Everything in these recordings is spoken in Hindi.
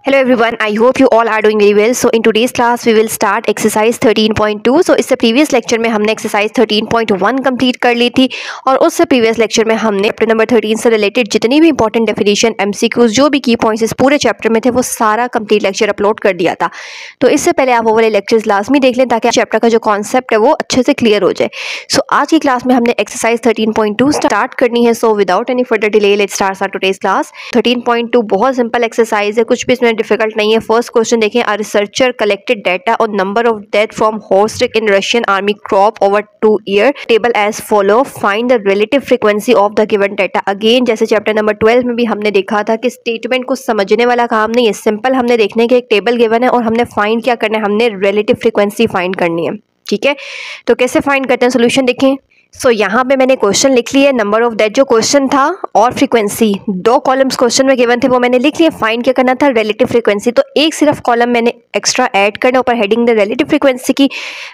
Hello everyone, I hope you all are doing very well. So in today's class we will start exercise 13.2. So इससे प्रीवियस लेक्चर में हमने एक्सरसाइज 13.1 कंप्लीट कर ली थी और उससे प्रीवियस लेक्चर में हमने चैप्टर नंबर 13 से रिलेटेड जितनी भी इंपॉर्टेंट डेफिनेशन एमसीक्यूज जो भी की पॉइंट्स इस पूरे चैप्टर में थे वो सारा कंप्लीट लेक्चर अपलोड कर दिया था। तो इससे पहले आप वो वाले लेक्चर्स लाजमी देख लें ताकि चैप्टर का जो कॉन्सेप्ट है वो अच्छे से क्लियर हो जाए। सो आज की क्लास में हमने एक्सरसाइज 13.2 स्टार्ट करनी है। So without any further delay let's start our today's class. 13.2 बहुत सिंपल एक्सरसाइज है, कुछ भी इसमें डिफिकल्ट नहीं है। फर्स्ट क्वेश्चन देखें, a researcher collected data on number of death from horse ट्रिक in Russian army corps over 2 year table as follow, find the relative frequency of the given data. Again जैसे चैप्टर नंबर 12 में भी हमने देखा था कि स्टेटमेंट को समझने वाला काम नहीं है, सिंपल हमने देखने के एक टेबल गिवन है और हमने फाइंड क्या करना है, हमने रिलेटिव फ्रीक्वेंसी फाइंड करनी है। ठीक है, तो कैसे फाइंड करते हैं, सोल्यूशन देखें। सो यहाँ पे मैंने क्वेश्चन लिख लिया, नंबर ऑफ डेथ जो क्वेश्चन था और फ्रीक्वेंसी, दो कॉलम्स क्वेश्चन में गिवन थे वो मैंने लिख लिए। फाइंड क्या करना था, रिलेटिव फ्रीक्वेंसी, तो एक सिर्फ कॉलम मैंने एक्स्ट्रा ऐड करना, ऊपर हेडिंग द रिलेटिव फ्रीक्वेंसी की।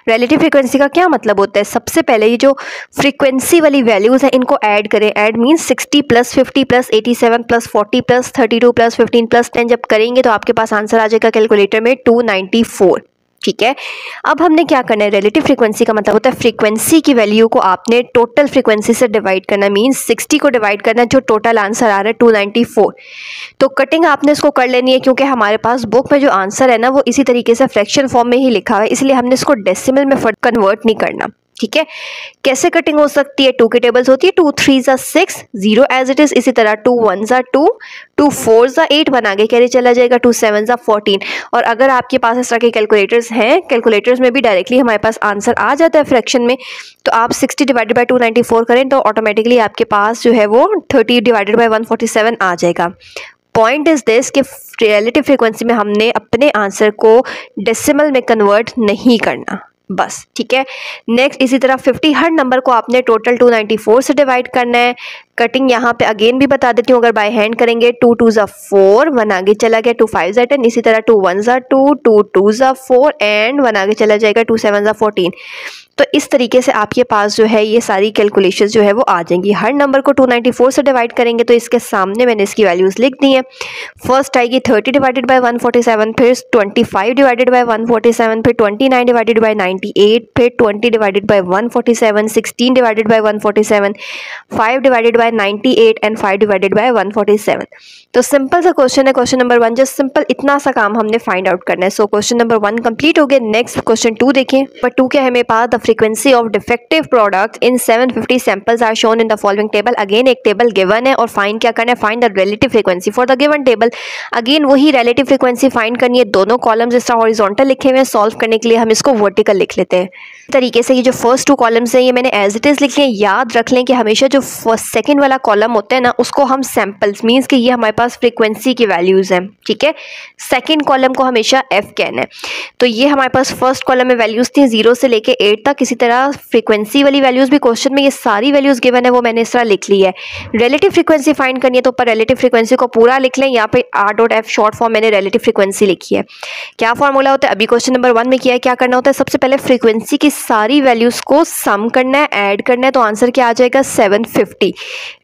रिलेटिव फ्रीक्वेंसी का क्या मतलब होता है, सबसे पहले ये जो फ्रीक्वेंसी वाली वैल्यूज है इनको ऐड करें। ऐड मीन्स 60 + 50 + 87 + 40 + 32 + 15 + 10 जब करेंगे तो आपके पास आंसर आ जाएगा कैलकुलेटर में 294। ठीक है, अब हमने क्या करना है, रिलेटिव फ्रीक्वेंसी का मतलब होता है फ्रीक्वेंसी की वैल्यू को आपने टोटल फ्रीक्वेंसी से डिवाइड करना, मींस 60 को डिवाइड करना, जो टोटल आंसर आ रहा है 294। तो कटिंग आपने इसको कर लेनी है क्योंकि हमारे पास बुक में जो आंसर है ना वो इसी तरीके से फ्रैक्शन फॉर्म में ही लिखा हुआ है, इसलिए हमने इसको डेसिमल में कन्वर्ट नहीं करना। ठीक है, कैसे कटिंग हो सकती है, 2 की टेबल्स होती है, 2 3 6, 0 एज इट इज, इसी तरह 2 1 2, 2 4 8, वन आगे कैरी चला जाएगा, 2 7 14। और अगर आपके पास इस तरह के कैलकुलेटर्स हैं, कैलकुलेटर्स में भी डायरेक्टली हमारे पास आंसर आ जाता है फ्रैक्शन में, तो आप 60 / 294 करें तो ऑटोमेटिकली आपके पास जो है वो 30 / 147 आ जाएगा। पॉइंट इज दिस कि रिलेटिव फ्रीक्वेंसी में हमने अपने आंसर को डेसिमल में कन्वर्ट नहीं करना बस। ठीक है, नेक्स्ट इसी तरह 50 हर नंबर को आपने टोटल 294 से डिवाइड करना है। कटिंग यहाँ पे अगेन भी बता देती हूँ, अगर बाय हैंड करेंगे 2 2 4, वन आगे चला गया, 2 5 10, इसी तरह 2 1 2, 2 2 4 एंड वन आगे चला जाएगा, 2 7 14। तो इस तरीके से आपके पास जो है ये सारी कैलकुलेशन जो है वो आ जाएंगी। हर नंबर को 294 से डिवाइड करेंगे तो इसके सामने मैंने इसकी वैल्यूज लिख दी हैं। फर्स्ट आएगी 30 / 147, फिर 25 / 147, फिर 29 / 98, फिर 20 / 147, 16 / 147, 5 / 98 एंड 5 / 147। तो सिंपल सा क्वेश्चन है, क्वेश्चन नंबर 1, जस्ट सिंपल इतना सा काम हमने फाइंड आउट करना है। सो क्वेश्चन नंबर 1 कंप्लीट हो गया। नेक्स्ट क्वेश्चन 2 देखें। पर 2 क्या है मेरे पास, the frequency of defective product in 750 samples are shown in the following table. Again एक टेबल गिवन है और फाइंड क्या करना है, find the relative frequency for the given table. Again वही रिलेटिव फ्रीक्वेंसी फाइंड करनी है। दोनों कॉलम्स इस तरह हॉरिजॉन्टल लिखे हुए हैं, सॉल्व करने के लिए हम इसको वर्टिकल लिख लेते हैं। तरीके से ये जो फर्स्ट 2 कॉलम्स हैं ये मैंने एज इट इज लिख लिए। याद रख लें कि हमेशा जो फर्स्ट सेकंड वाला कॉलम होता है ना उसको हम सैंपल्स, मींस कि ये हमारे पास फ्रीक्वेंसी की वैल्यूज हैं। ठीक है, सेकंड कॉलम को हमेशा एफ कहना है। तो ये हमारे पास फर्स्ट कॉलम में वैल्यूज थी 0 से लेके 8 तक। इसी तरह फ्रीक्वेंसी वाली वैल्यूज भी क्वेश्चन में ये सारी वैल्यूज गिवन है वो मैंने इस तरह लिख ली है। रिलेटिव फ्रीक्वेंसी फाइंड करनी है तो ऊपर रिलेटिव फ्रीक्वेंसी को पूरा लिख लें। यहाँ पे R.F शॉर्ट फॉर्म मैंने रिलेटिव फ्रीक्वेंसी लिखी है। क्या फॉर्मूला होता है, अभी क्वेश्चन नंबर 1 में किया है। क्या करना होता है, सबसे पहले फ्रीक्वेंसी की सारी वैल्यूज को सम करना है, ऐड करना है, तो आंसर क्या आ जाएगा 750।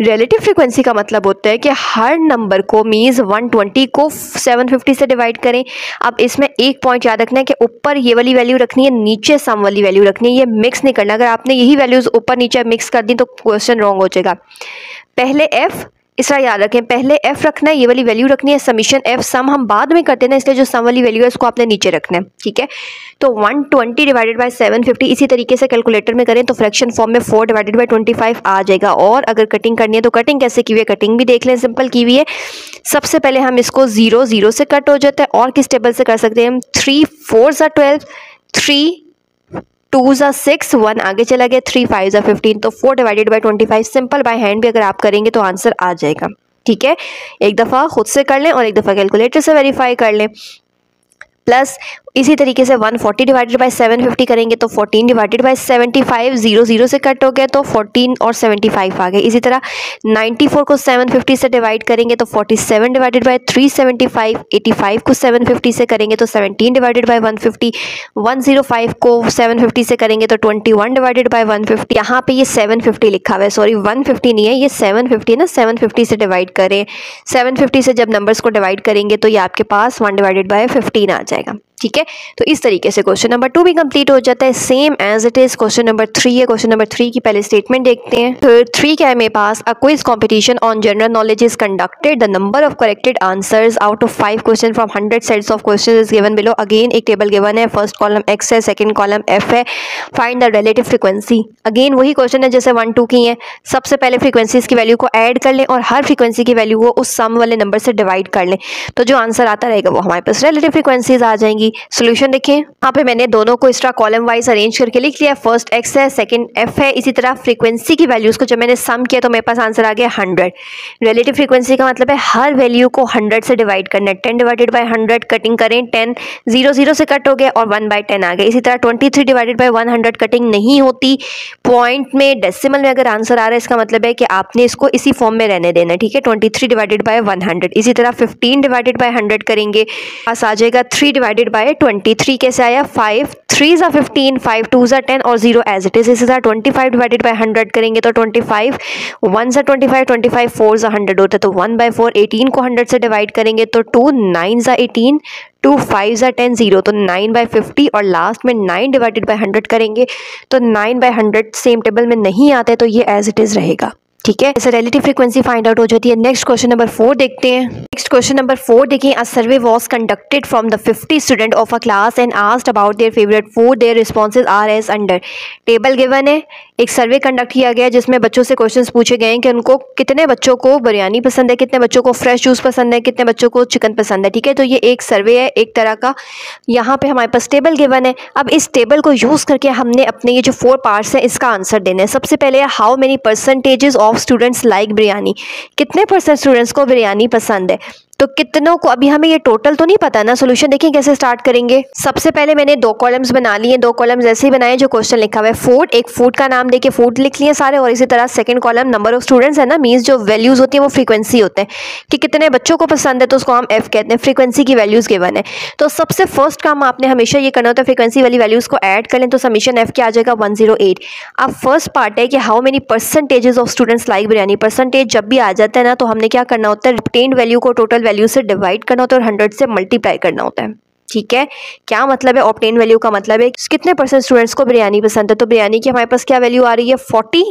रिलेटिव फ्रीक्वेंसी का मतलब होता है कि हर नंबर को मींस 120 को 750 से डिवाइड करें। अब इसमें एक पॉइंट याद रखना है कि ऊपर ये वाली वैल्यू रखनी है, नीचे सम वाली वैल्यू रखनी है, ये मिक्स नहीं करना। अगर आपने यही वैल्यूज ऊपर नीचे मिक्स कर दी तो क्वेश्चन रॉन्ग हो जाएगा। पहले एफ, इस तरह याद रखें, पहले एफ रखना है, ये वाली वैल्यू रखनी है, समीशन एफ, सम हम बाद में करते हैं ना, इसलिए जो सम वाली वैल्यू है उसको आपने नीचे रखना है। ठीक है, तो 120 डिवाइडेड बाय 750 इसी तरीके से कैलकुलेटर में करें तो फ्रैक्शन फॉर्म में 4 / 25 आ जाएगा। और अगर कटिंग करनी है तो कटिंग कैसे की हुई है, कटिंग भी देख लें, सिंपल की हुई है। सबसे पहले हम इसको 0 0 से कट हो जाता है और किस टेबल से कर सकते हैं हम, 3 4 12, 3 2 6, 1 आगे चला गया, 3 5 15, तो 4 / 25 सिंपल बाय हैंड भी अगर आप करेंगे तो आंसर आ जाएगा। ठीक है, एक दफ़ा खुद से कर लें और एक दफ़ा कैलकुलेटर से वेरीफाई कर लें। प्लस इसी तरीके से 140 डिवाइडेड बाय 750 करेंगे तो 14 डिवाइडेड बाय 75, 0 0 से कट हो गया तो 14 और 75 आ गए। इसी तरह 94 को 750 से डिवाइड करेंगे तो 47 डिवाइडेड बाय 375, 85 को 750 से करेंगे तो 17 डिवाइडेड बाय 150, 105 को 750 से करेंगे तो 21 डिवाइडेड बाय 150। यहाँ पे ये 750 लिखा हुआ है, सॉरी 150 नहीं है, ये 750 ना, 750 से डिवाइड करें। 750 से जब नंबर्स को डिवाइड करेंगे तो ये आपके पास 1 डिवाइडेड बाय 15 आ जाएगा। ठीक है, तो इस तरीके से क्वेश्चन नंबर 2 भी कंप्लीट हो जाता है। Same as it is question number 3 है। क्वेश्चन नंबर 3 की पहले स्टेटमेंट देखते हैं। तो 3 क्या है मेरे पास, a quiz competition on general knowledge is conducted, the number of corrected answers out of 5 question from 100 sets of question is given below. Again एक टेबल गिवन है, फर्स्ट कॉलम x है, सेकंड कॉलम f है, find the relative frequency. Again वही क्वेश्चन है जैसे 1 2 की है। सबसे पहले फ्रीक्वेंसीज की वैल्यू को ऐड कर लें और हर फ्रीक्वेंसी की वैल्यू को उस सम वाले नंबर से डिवाइड कर लें, तो जो आंसर आता रहेगा वो हमारे पास रिलेटिव फ्रीक्वेंसीज आ जाएंगी। सोल्यूशन देखें, यहाँ पे मैंने दोनों को इस तरह कॉलम वाइज अरेंज करके लिख लिया। फर्स्ट x है, सेकंड f है। इसी तरह फ्रीक्वेंसी की वैल्यूज को जब मैंने सम किया तो मेरे पास आंसर आ गया 100। रिलेटिव फ्रीक्वेंसी का मतलब है हर वैल्यू को 100 से डिवाइड करना है। 10 डिवाइडेड बाय 100 कटिंग करें, 10 0 0 से कट हो गया और 1 बाय 10 आ गया। इसी तरह 23 डिवाइडेड बाय 100 कटिंग नहीं होती। पॉइंट में, डेसिमल में अगर आंसर आ रहा है इसका मतलब है कि आपने इसको इसी फॉर्म में रहने देना है। ठीक है, 23 डिवाइडेड बाय 100। इसी तरह 15 डिवाइडेड बाय 100 करेंगे, पास आ जाएगा 3 डिवाइडेड बाय 23। कैसे आया, 5 3 ज़ा 15, 5 2 ज़ा 10 और 0 एज इट इज। इसी तरह 25 डिवाइडेड बाय 100 करेंगे तो 25 1 ज़ा 25, 25 4 ज़ा 100 होता है तो 1 बाय 4। 18 को 100 से डिवाइड करेंगे तो 2 9 ज़ा 18, 2 5 ज़ा 10 0 तो 9 बाय 50 और लास्ट में 9 डिवाइडेड बाय 100 करेंगे तो 9 बाय 100 सेम टेबल में नहीं आता है तो ये एज इट इज रहेगा। ठीक है, ऐसे रिलेटिव फ्रीक्वेंसी फाइंड आउट हो जाती है। नेक्स्ट क्वेश्चन नंबर 4 देखते हैं। नेक्स्ट क्वेश्चन नंबर 4 देखिए, a survey was conducted from the 50 student of a class and asked about their favourite food, their responses are as under. Table given है, एक सर्वे कंडक्ट किया गया जिसमें बच्चों से क्वेश्चंस पूछे गए हैं कि उनको कितने बच्चों को बिरयानी पसंद है, कितने बच्चों को फ्रेश जूस पसंद है, कितने बच्चों को चिकन पसंद है। ठीक है, तो ये एक सर्वे है एक तरह का। यहाँ पे हमारे पास टेबल गिवन है। अब इस टेबल को यूज़ करके हमने अपने ये जो 4 पार्ट्स हैं इसका आंसर देना है। सबसे पहले how many percentages of students like biryani, कितने परसेंट स्टूडेंट्स को बिरयानी पसंद है। तो कितनों को, अभी हमें ये टोटल तो नहीं पता ना। सोल्यूशन देखिए कैसे स्टार्ट करेंगे। सबसे पहले मैंने 2 कॉलम्स बना लिए, 2 कॉलम्स ऐसे ही बनाए जो क्वेश्चन लिखा हुआ है फूड, एक फूड का नाम देके फूड लिख लिए सारे, और इसी तरह second column number of students है ना, मींस जो वैल्यूज होती है वो फ्रीक्वेंसी होते हैं कि कितने बच्चों को पसंद है तो उसको हम f कहते हैं। फ्रीक्वेंसी की वैल्यूज गिवन है तो सबसे फर्स्ट काम आपने हमेशा ये करना होता है, फ्रीक्वेंसी वाली वैल्यूज को ऐड कर लें तो समीशन f क्या आ जाएगा 108। अब फर्स्ट पार्ट है कि how many percentages of students like biryani. Percentage जब भी आ जाता है ना तो हमने क्या करना होता है, रिटेन्ड वैल्यू को टोटल वैल्यू से डिवाइड करना होता है और 100 से मल्टीप्लाई करना होता है। ठीक है, क्या मतलब है, ऑब्टेन वैल्यू का मतलब है कितने परसेंट स्टूडेंट्स को बिरयानी पसंद है। तो बिरयानी की हमारे पास क्या वैल्यू आ रही है 40,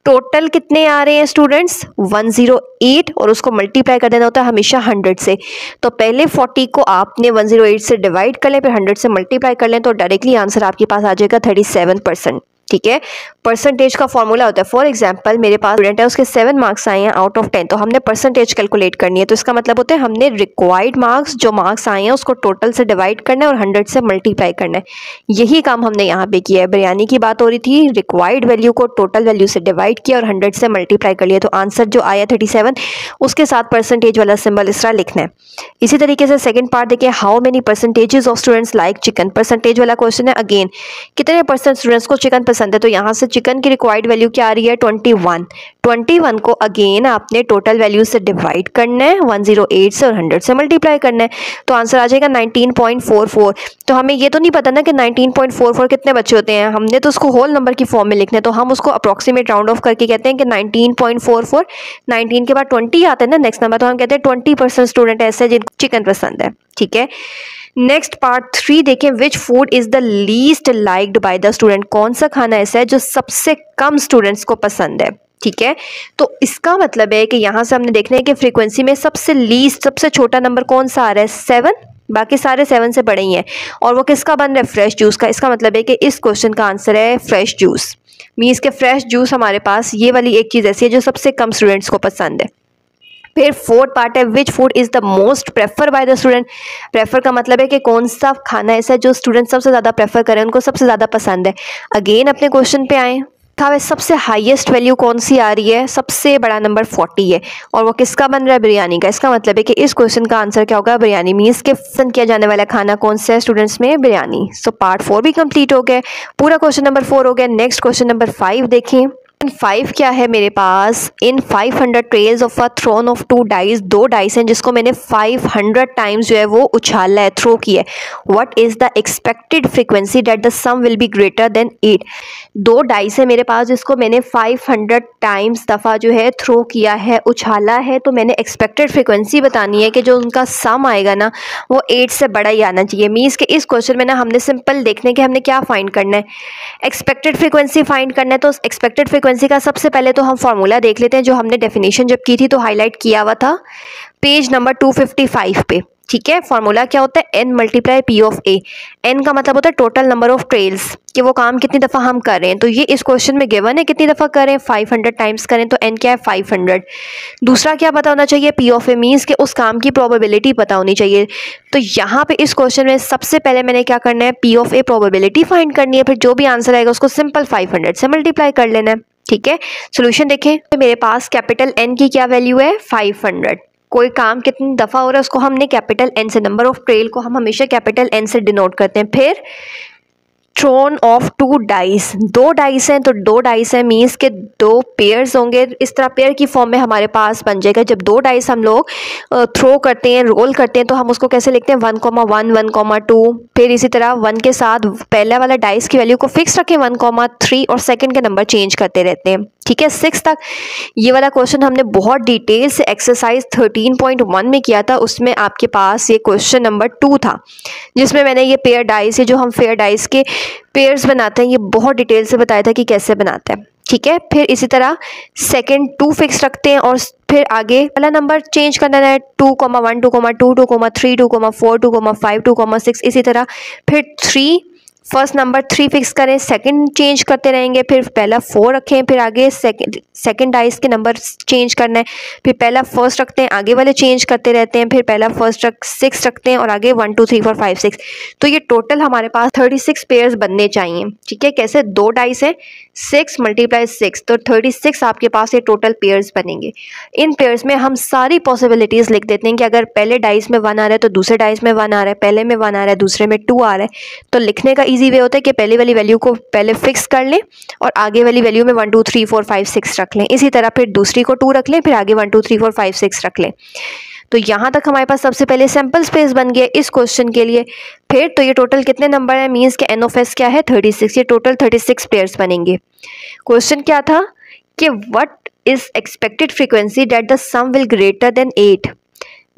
टोटल कितने आ रहे हैं स्टूडेंट्स 108 और उसको मल्टीप्लाई कर देना होता है हमेशा 100 से। तो पहले 40 को आपने 108 से डिवाइड कर लें फिर 100 से मल्टीप्लाई कर लें तो डायरेक्टली आंसर आपके पास आ जाएगा 37%। ठीक है, परसेंटेज का फॉर्मूला होता है, फॉर एग्जांपल मेरे पास स्टूडेंट है उसके 7 मार्क्स आए हैं आउट ऑफ 10, तो हमने परसेंटेज कैलकुलेट करनी है। तो इसका मतलब होता है हमने रिक्वायर्ड मार्क्स जो मार्क्स आए हैं उसको टोटल से डिवाइड करना है और 100 से मल्टीप्लाई करना है। यही काम हमने यहाँ पे किया है। बिरयानी की बात हो रही थी, रिक्वायर्ड वैल्यू को टोटल वैल्यू से डिवाइड किया और 100 से मल्टीप्लाई कर लिया, तो आंसर जो आया 37, उसके साथ परसेंटेज वाला सिंबल इस तरह लिखना है। इसी तरीके से सेकंड पार्ट देखिए, how many percentages of students like chicken. Percentage वाला क्वेश्चन है, अगेन कितने परसेंट स्टूडेंट्स को चिकन पसंद है। तो यहाँ से चिकन की रिक्वायर्ड वैल्यू क्या आ रही है 21 को अगेन आपने टोटल वैल्यू से डिवाइड करना है 108 से और 100 से मल्टीप्लाई करना है, तो आंसर आ जाएगा 19.44। तो हमें ये तो नहीं पता ना कि 19.44 कितने बच्चे होते हैं, हमने तो उसको होल नंबर की फॉर्म में लिखना है, तो हम उसको अप्रोक्सीमेट राउंड ऑफ करके कहते हैं कि 19.44। 19 के बाद 20 आता है ना नेक्स्ट नंबर, तो हम कहते हैं 20% स्टूडेंट ऐसे जिनको चिकन पसंद है। ठीक है, नेक्स्ट पार्ट 3 देखें, which food is the least liked by the student. कौन सा खाना ऐसा है जो सबसे कम स्टूडेंट्स को पसंद है। ठीक है, तो इसका मतलब है कि यहाँ से हमने देखना है कि फ्रीक्वेंसी में सबसे लीस्ट, सबसे छोटा नंबर कौन सा आ रहा है 7, बाकी सारे 7 से बड़े ही हैं, और वो किसका बन रहा है फ्रेश जूस का। इसका मतलब है कि इस क्वेश्चन का आंसर है फ्रेश जूस। मीन्स के फ्रेश जूस हमारे पास ये वाली एक चीज़ ऐसी है जो सबसे कम स्टूडेंट्स को पसंद है। फिर फोर्थ पार्ट है, which food is the most prefer by the student. Prefer का मतलब है कि कौन सा खाना ऐसा है जो स्टूडेंट सबसे ज़्यादा प्रेफर करें, उनको सबसे ज़्यादा पसंद है। अगेन अपने क्वेश्चन पे आए, था वह सबसे हाईएस्ट वैल्यू कौन सी आ रही है, सबसे बड़ा नंबर 40 है और वो किसका बन रहा है, बिरयानी का। इसका मतलब है कि इस क्वेश्चन का आंसर क्या होगा, बिरयानी। मीन्स के पसंद किया जाने वाला खाना कौन सा है स्टूडेंट्स में, बिरयानी। सो पार्ट 4 भी कंप्लीट हो गया, पूरा क्वेश्चन नंबर 4 हो गया। नेक्स्ट क्वेश्चन नंबर 5 देखें। 5 क्या है मेरे पास, in 500 trials of a thrown of 2 dice, 2 dice हैं जिसको मैंने 500 टाइम्स जो है वो उछाला है, थ्रो किया है। What is the expected frequency that the sum will be greater than 8। 2 dice है मेरे पास जिसको मैंने 500 टाइम्स दफ़ा जो है थ्रो किया है, उछाला है। तो मैंने एक्सपेक्टेड फ्रीक्वेंसी बतानी है कि जो उनका सम आएगा ना वो 8 से बड़ा ही आना चाहिए। मीन्स कि इस क्वेश्चन में ना हमने सिंपल देखने के हमने क्या फाइंड करना है, एक्सपेक्टेड फ्रीक्वेंसी फाइंड करना है। तो एक्सपेक्टेड फ्रीक्वेंसी का सबसे पहले तो हम फॉर्मूला देख लेते हैं जो हमने डेफिनेशन जब की थी तो हाईलाइट किया हुआ था पेज नंबर 255 पे। ठीक है, फॉर्मूला क्या होता है, n multiply p of a। n का मतलब होता है टोटल नंबर ऑफ ट्रेल्स, कि वो काम कितनी दफ़ा हम कर रहे हैं। तो ये इस क्वेश्चन में गिवन है कितनी दफ़ा करें, 500 टाइम्स करें, तो n क्या है 500। दूसरा क्या पता होना चाहिए, p ऑफ a, मीन्स कि उस काम की प्रोबेबिलिटी पता होनी चाहिए। तो यहाँ पे इस क्वेश्चन में सबसे पहले मैंने क्या करना है, p of a probability find करनी है, फिर जो भी आंसर आएगा उसको सिंपल 500 से मल्टीप्लाई कर लेना है। ठीक है, सोल्यूशन देखें। तो मेरे पास कैपिटल N की क्या वैल्यू है, 500। कोई काम कितनी दफ़ा हो रहा है उसको हमने कैपिटल N से, नंबर ऑफ ट्रेल को हम हमेशा कैपिटल N से डिनोट करते हैं। फिर थ्रोन ऑफ 2 डाइस, 2 डाइस हैं तो 2 डाइस हैं मीन्स के 2 पेयर्स होंगे। इस तरह पेयर की फॉर्म में हमारे पास बन जाएगा। जब 2 डाइस हम लोग थ्रो करते हैं, रोल करते हैं, तो हम उसको कैसे लिखते हैं, 1,1, 1,2। फिर इसी तरह 1 के साथ पहला वाला डाइस की वैल्यू को फिक्स रखें 1,3 और सेकंड के नंबर चेंज करते रहते हैं। ठीक है, 6 तक। ये वाला क्वेश्चन हमने बहुत डिटेल से एक्सरसाइज 13.1 में किया था। उसमें आपके पास ये क्वेश्चन नंबर 2 था जिसमें मैंने ये पेयर डाइस, ये जो हम फेयर डाइस के पेयर्स बनाते हैं, ये बहुत डिटेल से बताया था कि कैसे बनाते हैं। ठीक है, फिर इसी तरह सेकंड 2 फिक्स रखते हैं और फिर आगे वाला नंबर चेंज करना है 2,1, 2,2, 2,3, 2,4, 2,5, 2,6। इसी तरह फिर 3 फर्स्ट नंबर 3 फिक्स करें, सेकंड चेंज करते रहेंगे, फिर पहला 4 रखें, फिर आगे सेकंड डाइस के नंबर चेंज करना है, फिर पहला फर्स्ट रखते हैं, आगे वाले चेंज करते रहते हैं, फिर पहला फर्स्ट 6 रखते हैं और आगे 1, 2, 3, 4, 5, 6। तो ये टोटल हमारे पास 36 पेयर्स बनने चाहिए। ठीक है, कैसे, 2 डाइस है, 6 × 6 तो 36 आपके पास ये टोटल पेयर्स बनेंगे। इन पेयर्स में हम सारी पॉसिबिलिटीज़ लिख देते हैं कि अगर पहले डाइस में 1 आ रहा है तो दूसरे डाइस में 1 आ रहा है, पहले में 1 आ रहा है दूसरे में 2 आ रहा है। तो लिखने का इजी वे होता है कि पहले वाली वैल्यू को पहले फिक्स कर लें और आगे वाली वैल्यू में 1, 2, 3, 4, 5, 6 रख लें। इसी तरह फिर दूसरी को 2 रख लें, फिर आगे 1, 2, 3, 4, 5, 6 रख लें। तो यहाँ तक हमारे पास सबसे पहले सैम्पल स्पेस बन गया इस क्वेश्चन के लिए। फिर तो ये टोटल कितने नंबर है, मीन्स के n ऑफ s क्या है 36। ये टोटल 36 पेयर्स बनेंगे। क्वेश्चन क्या था कि what is expected frequency that the sum will greater than 8।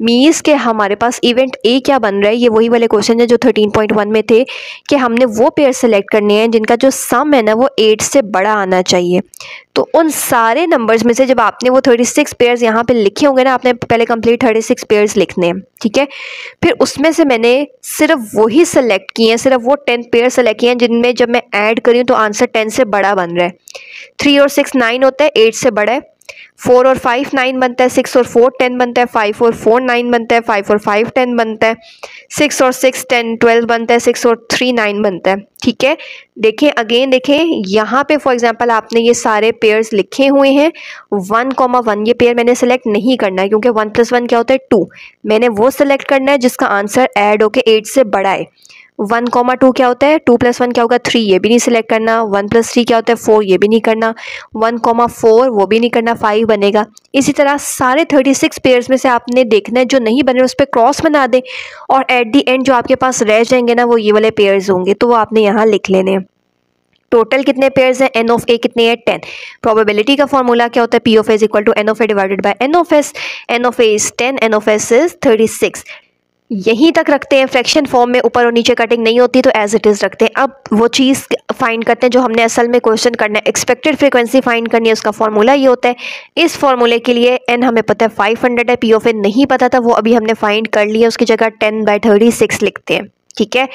Means के हमारे पास इवेंट ए क्या बन रहा है, ये वही वाले क्वेश्चन है जो 13.1 में थे कि हमने वो पेयर सेलेक्ट करने हैं जिनका जो सम है ना वो 8 से बड़ा आना चाहिए। तो उन सारे नंबर्स में से जब आपने वो 36 पेयर्स यहाँ पे लिखे होंगे ना, आपने पहले कंप्लीट 36 पेयर्स लिखने हैं। ठीक है, फिर उसमें से मैंने सिर्फ वही सेलेक्ट किए हैं, सिर्फ वो 10 पेयर सेलेक्ट किए हैं जिनमें जब मैं ऐड करी हूँ तो आंसर 10 से बड़ा बन रहा है। 3 और 6 9 होता है, 8 से बड़ा है। 4 और 5 9 बनता है, 6 और 4 10 बनता है, 5 और 4 9 बनता है, 5 और 5 10 बनता है, 6 और 6 10 12 बनता है, 6 और 3 9 बनता है। ठीक है, देखें अगेन, देखें यहाँ पे फॉर एग्जांपल आपने ये सारे पेयर्स लिखे हुए हैं। 1,1 ये पेयर मैंने सेलेक्ट नहीं करना है क्योंकि 1 + 1 क्या होता है 2। मैंने वो सेलेक्ट करना है जिसका आंसर ऐड होके 8 से बड़ा है। 1,2 क्या होता है, 2 + 1 क्या होगा 3, ये भी नहीं सिलेक्ट करना। 1 + 3 क्या होता है 4, ये भी नहीं करना। 1,4 वो भी नहीं करना, 5 बनेगा। इसी तरह सारे 36 पेयर्स में से आपने देखना है जो नहीं बने उस पर क्रॉस बना दें और एट दी एंड जो आपके पास रह जाएंगे ना वो ये वाले पेयर्स होंगे, तो वो आपने यहाँ लिख लेने हैं। टोटल कितने पेयर्स हैं, n ऑफ a कितने हैं 10। प्रोबेबिलिटी का फॉर्मूला क्या होता है, p of a = n of a divided by n of s। n of a is 10, n of s is 36। यहीं तक रखते हैं, फ्रैक्शन फॉर्म में ऊपर और नीचे कटिंग नहीं होती तो एज इट इज़ रखते हैं। अब वो चीज़ फाइंड करते हैं जो हमने असल में क्वेश्चन करना है, एक्सपेक्टेड फ्रीक्वेंसी फाइंड करनी है। उसका फॉर्मूला ये होता है, इस फॉर्मूले के लिए n हमें पता है 500 है, p ऑफ a नहीं पता था वो अभी हमने फाइंड कर लिया, उसकी जगह 10/36 लिखते हैं। ठीक है,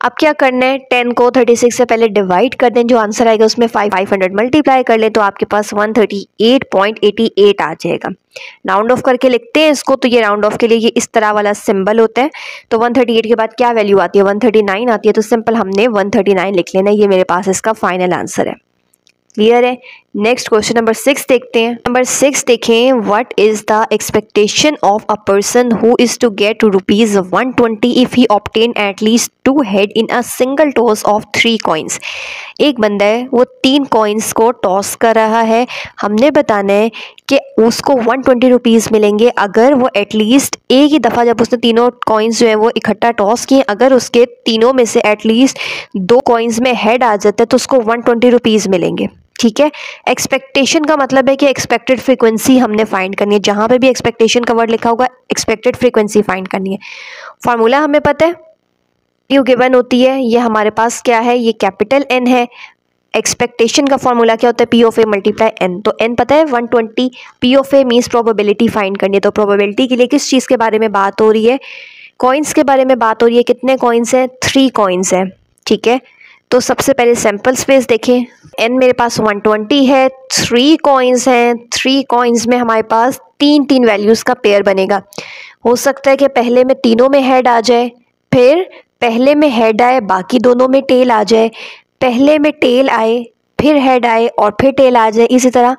अब क्या करना है, 10 को 36 से पहले डिवाइड कर दें, जो आंसर आएगा उसमें 500 मल्टीप्लाई कर लें तो आपके पास 138.88 आ जाएगा। राउंड ऑफ करके लिखते हैं इसको, तो ये राउंड ऑफ के लिए ये इस तरह वाला सिंबल होता है। तो 138 के बाद क्या वैल्यू आती है, 139 आती है, तो सिंपल हमने 139 लिख लेना है। ये मेरे पास इसका फाइनल आंसर है। क्लियर है। नेक्स्ट क्वेश्चन नंबर 6 देखते हैं। नंबर 6 देखें, what is the expectation of a person who is to get ₹120 if he obtain at least 2 head in a single toss of 3 coins. एक बंदा है, वो 3 कॉइन्स को टॉस कर रहा है। हमने बताना है कि उसको ₹120 मिलेंगे अगर वो एटलीस्ट एक ही दफ़ा, जब उसने तीनों कॉइन्स जो है वो इकट्ठा टॉस किए, अगर उसके तीनों में से एटलीस्ट 2 कॉइन्स में हेड आ जाता है तो उसको ₹120 मिलेंगे। ठीक है। एक्सपेक्टेशन का मतलब है कि एक्सपेक्टेड फ्रीक्वेंसी हमने फाइंड करनी है। जहाँ पे भी एक्सपेक्टेशन का वर्ड लिखा होगा एक्सपेक्टेड फ्रीक्वेंसी फाइंड करनी है। फार्मूला हमें पता है, यू गिवन होती है, ये हमारे पास क्या है, ये कैपिटल N है। एक्सपेक्टेशन का फॉर्मूला क्या होता है, P of A multiply N। तो N पता है 120, P of A means probability find करनी है। तो प्रोबेबिलिटी के लिए किस चीज़ के बारे में बात हो रही है, कॉइन्स के बारे में बात हो रही है। कितने कॉइन्स हैं, 3 कॉइन्स हैं। ठीक है। तो सबसे पहले सैम्पल स्पेस देखें। N मेरे पास 120 है, 3 कॉइन्स हैं। 3 कॉइन्स में हमारे पास 3 वैल्यूज़ का पेयर बनेगा। हो सकता है कि पहले में तीनों में हेड आ जाए, फिर पहले में हेड आए बाकी दोनों में टेल आ जाए, पहले में टेल आए फिर हेड आए और फिर टेल आ जाए। इसी तरह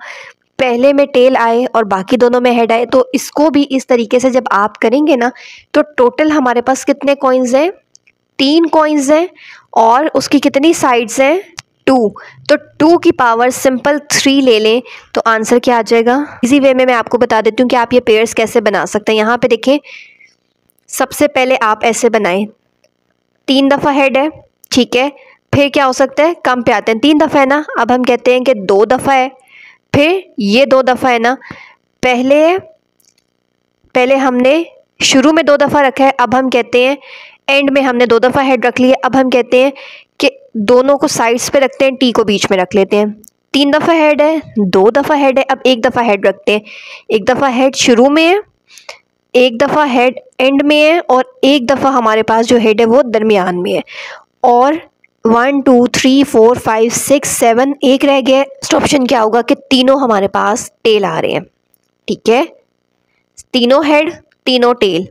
पहले में टेल आए और बाकी दोनों में हेड आए। तो इसको भी इस तरीके से जब आप करेंगे ना, तो टोटल हमारे पास कितने कॉइन्स हैं, 3 कॉइन्स हैं और उसकी कितनी साइड्स हैं, 2। तो 2 की पावर सिंपल 3 ले लें तो आंसर क्या आ जाएगा। इसी वे में मैं आपको बता देती हूँ कि आप ये पेयर्स कैसे बना सकते हैं। यहाँ पे देखें, सबसे पहले आप ऐसे बनाएं, 3 दफ़ा हेड है। ठीक है। फिर क्या हो सकता है, कम पे आते हैं, 3 दफ़ा है ना, अब हम कहते हैं कि 2 दफ़ा है। फिर ये 2 दफ़ा है ना, पहले हमने शुरू में 2 दफ़ा रखा है, अब हम कहते हैं एंड में हमने 2 दफ़ा हेड रख लिया। अब हम कहते हैं कि दोनों को साइड्स पे रखते हैं, टी को बीच में रख लेते हैं। 3 दफ़ा हेड है, 2 दफ़ा हेड है, अब 1 दफ़ा हेड रखते हैं। 1 दफ़ा हेड शुरू में है, 1 दफ़ा हेड एंड में है और 1 दफ़ा हमारे पास जो हेड है वो दरमियान में है। और 1 2 3 4 5 6 7 एक रह गया। नेक्स्ट ऑप्शन क्या होगा कि तीनों हमारे पास टेल आ रहे हैं। ठीक है। तीनों हेड तीनों टेल,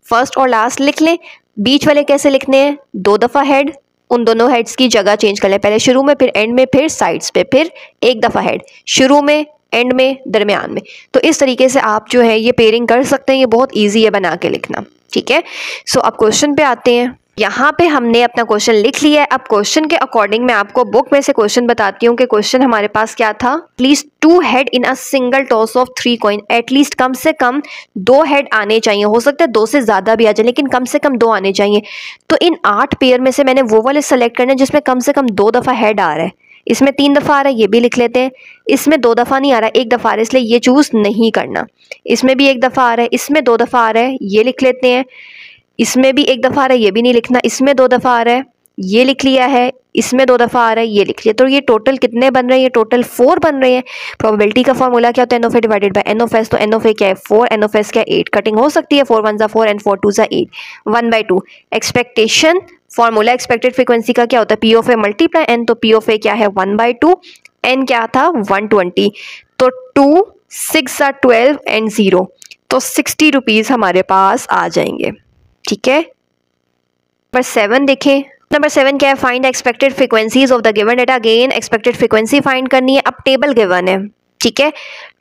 फर्स्ट और लास्ट लिख लें। बीच वाले कैसे लिखने हैं, 2 दफ़ा हेड, उन दोनों हेड्स की जगह चेंज कर लें, पहले शुरू में फिर एंड में फिर साइड्स पे, फिर 1 दफ़ा हेड शुरू में एंड में दरमियान में। तो इस तरीके से आप जो है ये पेयरिंग कर सकते हैं। ये बहुत ईजी है बना के लिखना। ठीक है। सो अब क्वेश्चन पे आते हैं। यहाँ पे हमने अपना क्वेश्चन लिख लिया है। अब क्वेश्चन के अकॉर्डिंग मैं आपको बुक में से क्वेश्चन बताती हूँ कि क्वेश्चन हमारे पास क्या था। At least 2 head in a single toss of 3 coin. At least कम से कम 2 हेड आने चाहिए, हो सकता है 2 से ज़्यादा भी आ जाए, लेकिन कम से कम 2 आने चाहिए। तो इन 8 पेयर में से मैंने वो वाले सेलेक्ट करने जिसमें कम से कम 2 दफ़ा हेड आ रहा है। इसमें 3 दफ़ा आ रहा है, ये भी लिख लेते हैं। इसमें 2 दफ़ा नहीं आ रहा है, 1 दफ़ा आ रहा है, इसलिए ये चूज़ नहीं करना। इसमें भी 1 दफ़ा आ रहा है, इसमें 2 दफ़ा आ रहा है, ये लिख लेते हैं। इसमें भी 1 दफ़ा आ रहा है, ये भी नहीं लिखना। इसमें 2 दफ़ा आ रहा है, ये लिख लिया है। इसमें 2 दफ़ा आ रहा है, ये लिख लिया। तो ये टोटल कितने बन रहे हैं, ये टोटल 4 बन रहे हैं। प्रोबेबिलिटी का फॉर्मूला क्या होता है, NOF डिवाइडेड बाय NOS। तो NOF क्या है 4, NOS क्या है 8। कटिंग हो सकती है, 4 1 ज़ा 4 एंड 4 2 ज़ा 8, 1/2। एक्सपेक्टेशन फॉर्मूला एक्सपेक्टेड फ्रीक्वेंसी का क्या होता है, P of A multiply N। तो P ऑफ A क्या है 1/2, N क्या था 120। तो 2 6 ज़ा 12 एंड 0, तो ₹60 हमारे पास आ जाएंगे। ठीक है। नंबर 7 देखें। नंबर 7 क्या है, find expected frequencies of the given data. Again expected frequency find करनी है। अब टेबल गिवन है। ठीक है।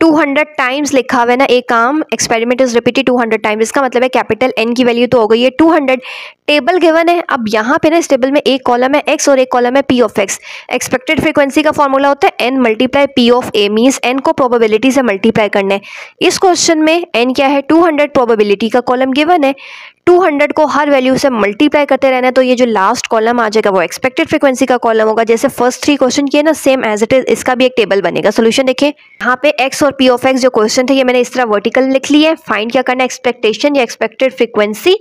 200 टाइम्स लिखा हुआ है ना, एक काम एक्सपेरिमेंट इज रिपीटेड 200 टाइम्स। इसका मतलब है कैपिटल N की वैल्यू तो हो गई है 200। टेबल गिवन है। अब यहाँ पे ना इस टेबल में एक कॉलम है X और एक कॉलम है P of X। Expected frequency का फॉर्मूला होता है N multiply P of A, means N को प्रोबेबिलिटी से मल्टीप्लाई करना है। इस क्वेश्चन में N क्या है 200, प्रोबेबिलिटी का कॉलम गिवन है। 200 को हर वैल्यू से मल्टीप्लाई करते रहना है। तो ये जो लास्ट कॉलम आ जाएगा वो एक्सपेक्टेड फ्रीक्वेंसी का कॉलम होगा। जैसे फर्स्ट 3 क्वेश्चन किए ना, सेम एज इट इज इसका भी एक टेबल बनेगा। सोल्यूशन देखें, यहाँ पे X और P ऑफ X जो क्वेश्चन थे ये मैंने इस तरह वर्टिकल लिख लिए है। फाइंड क्या करना है, एक्सपेक्टेशन या एक्सपेक्टेड फ्रीक्वेंसी।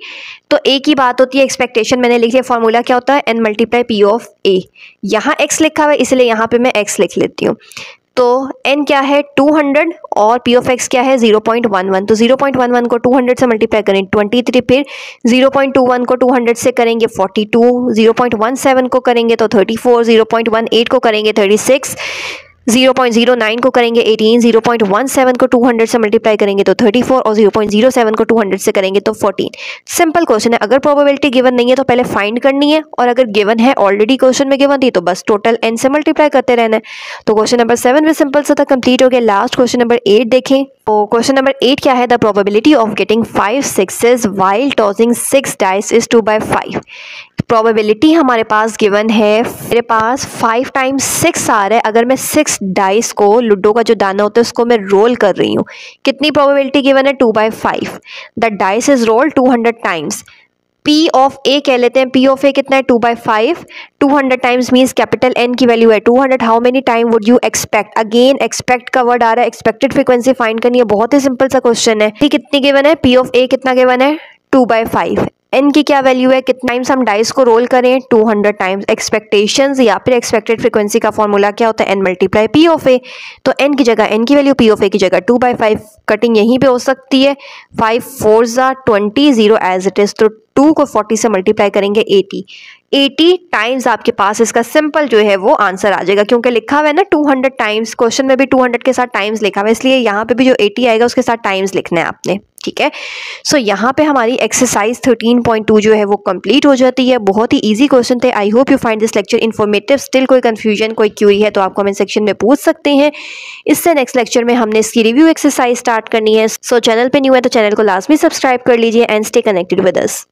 तो एक ही बात होती है, एक्सपेक्टेशन मैंने लिख लिया, फॉर्मूला क्या होता है N multiply P of A। यहाँ X लिखा हुआ है इसलिए यहाँ पे मैं X लिख लेती हूँ। तो N क्या है 200 और P ऑफ X क्या है 0.11। तो 0.11 को 200 से मल्टीप्लाई करें 23, फिर 0.21 को 200 से करेंगे 42, 0.17 को करेंगे तो 34, 0.18 को करेंगे 36, 0.09 को करेंगे 18, 0.17 को 200 से मल्टीप्लाई करेंगे तो 34 और 0.07 को 200 से करेंगे तो 14। सिंपल क्वेश्चन है। अगर प्रोबेबिलिटी गिवन नहीं है तो पहले फाइंड करनी है, और अगर गिवन है, ऑलरेडी क्वेश्चन में गिवन थी, तो बस टोटल n से मल्टीप्लाई करते रहना है। तो क्वेश्चन नंबर 7 भी सिंपल सा था, कंप्लीट हो गया। लास्ट क्वेश्चन नंबर 8 देखें। तो क्वेश्चन नंबर 8 क्या है? The probability of getting 5 6s while tossing 6 dice is 2/5। Probability हमारे पास गिवन है, मेरे पास 5 टाइम्स 6 आ रहा है। अगर मैं 6 डाइस को, लूडो का जो दाना होता है उसको मैं रोल कर रही हूँ, कितनी प्रोबेबिलिटी गिवन है? 2/5। The dice is roll 200 times. P of A कह लेते हैं। P ऑफ A कितना है? 2/5। 200 टाइम्स मीन्स कैपिटल N की वैल्यू है 200। How many time would you expect? Again expect का वर्ड आ रहा है, एक्सपेक्टेड फ्रीक्वेंसी फाइंड करनी है। बहुत ही सिंपल सा क्वेश्चन है। कितनी गिवन है? P ऑफ A कितना गिवन है? 2/5। N की क्या वैल्यू है? कितना टाइम्स हम डाइस को रोल करें? 200 टाइम्स। एक्सपेक्टेशंस या फिर एक्सपेक्टेड फ्रीक्वेंसी का फॉर्मूला क्या होता है? N multiply P of A। तो N की जगह N की वैल्यू, P ऑफ A की जगह 2/5। कटिंग यहीं पे हो सकती है। 5 4s are 20, 0 as it is. तो 2 को 40 से मल्टीप्लाई करेंगे 80 टाइम्स आपके पास इसका सिंपल जो है वो आंसर आ जाएगा, क्योंकि लिखा हुआ है ना 200 टाइम्स। क्वेश्चन में भी 200 के साथ टाइम्स लिखा हुआ है, इसलिए यहाँ पे भी जो 80 आएगा उसके साथ टाइम्स लिखना है आपने। ठीक है। सो यहाँ पे हमारी एक्सरसाइज 13.2 जो है वो कंप्लीट हो जाती है। बहुत ही इजी क्वेश्चन थे। I hope you find this lecture informative. Still कोई कंफ्यूजन, कोई क्यूरी है तो आप कमेंट सेक्शन में पूछ सकते हैं। इससे नेक्स्ट लेक्चर में हमने इसकी रिव्यू एक्सरसाइज स्टार्ट करनी है। सो चैनल पे न्यू है तो चैनल को लाजमी सब्सक्राइब कर लीजिए and stay connected with us.